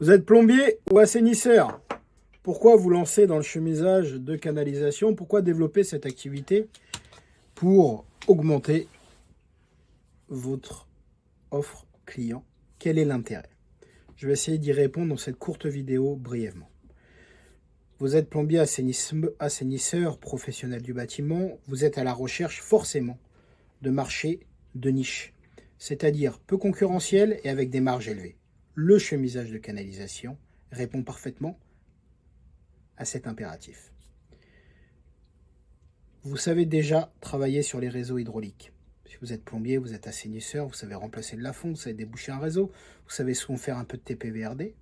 Vous êtes plombier ou assainisseur? Pourquoi vous lancer dans le chemisage de canalisation? Pourquoi développer cette activité pour augmenter votre offre client? Quel est l'intérêt? Je vais essayer d'y répondre dans cette courte vidéo brièvement. Vous êtes plombier, assainisseur, professionnel du bâtiment. Vous êtes à la recherche forcément de marchés de niche, c'est-à-dire peu concurrentiels et avec des marges élevées. Le chemisage de canalisation répond parfaitement à cet impératif. Vous savez déjà travailler sur les réseaux hydrauliques. Si vous êtes plombier, vous êtes assainisseur, vous savez remplacer le lafond, vous savez déboucher un réseau, vous savez souvent faire un peu de TPVRD.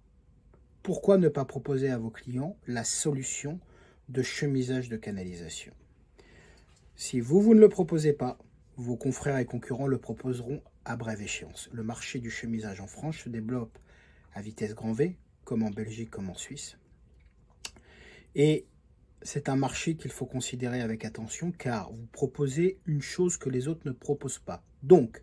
Pourquoi ne pas proposer à vos clients la solution de chemisage de canalisation? Si vous ne le proposez pas, vos confrères et concurrents le proposeront à brève échéance. Le marché du chemisage en France se développe à vitesse grand V, comme en Belgique, comme en Suisse. Et c'est un marché qu'il faut considérer avec attention, car vous proposez une chose que les autres ne proposent pas. Donc,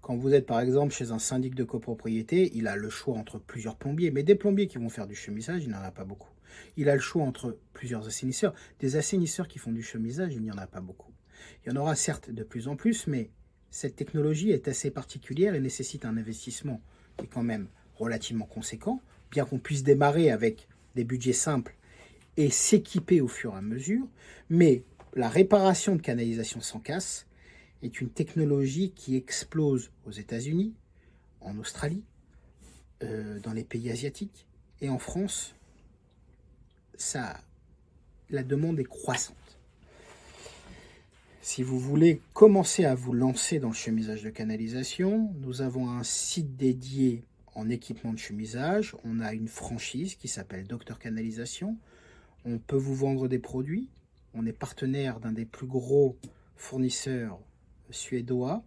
quand vous êtes par exemple chez un syndic de copropriété, il a le choix entre plusieurs plombiers, mais des plombiers qui vont faire du chemisage, il n'en a pas beaucoup. Il a le choix entre plusieurs assainisseurs. Des assainisseurs qui font du chemisage, il n'y en a pas beaucoup. Il y en aura certes de plus en plus, mais cette technologie est assez particulière et nécessite un investissement qui est quand même relativement conséquent, bien qu'on puisse démarrer avec des budgets simples et s'équiper au fur et à mesure. Mais la réparation de canalisation sans casse est une technologie qui explose aux États-Unis, en Australie, dans les pays asiatiques. Et en France, la demande est croissante. Si vous voulez commencer à vous lancer dans le chemisage de canalisation, nous avons un site dédié en équipement de chemisage. On a une franchise qui s'appelle Docteur Canalisation. On peut vous vendre des produits. On est partenaire d'un des plus gros fournisseurs suédois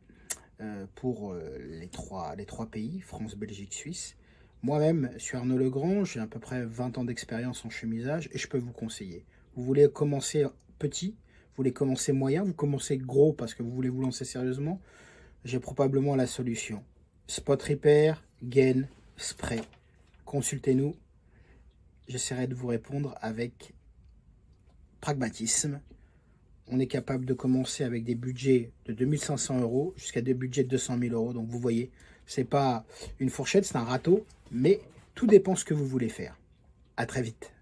pour les trois pays, France, Belgique, Suisse. Moi-même, je suis Arnaud Legrand, j'ai à peu près 20 ans d'expérience en chemisage et je peux vous conseiller. Vous voulez commencer petit, vous voulez commencer moyen, vous commencez gros parce que vous voulez vous lancer sérieusement, j'ai probablement la solution. Spot Repair, Gain, Spray. Consultez-nous. J'essaierai de vous répondre avec pragmatisme. On est capable de commencer avec des budgets de 2500 € jusqu'à des budgets de 200 000 €. Donc vous voyez, c'est pas une fourchette, c'est un râteau, mais tout dépend ce que vous voulez faire. À très vite.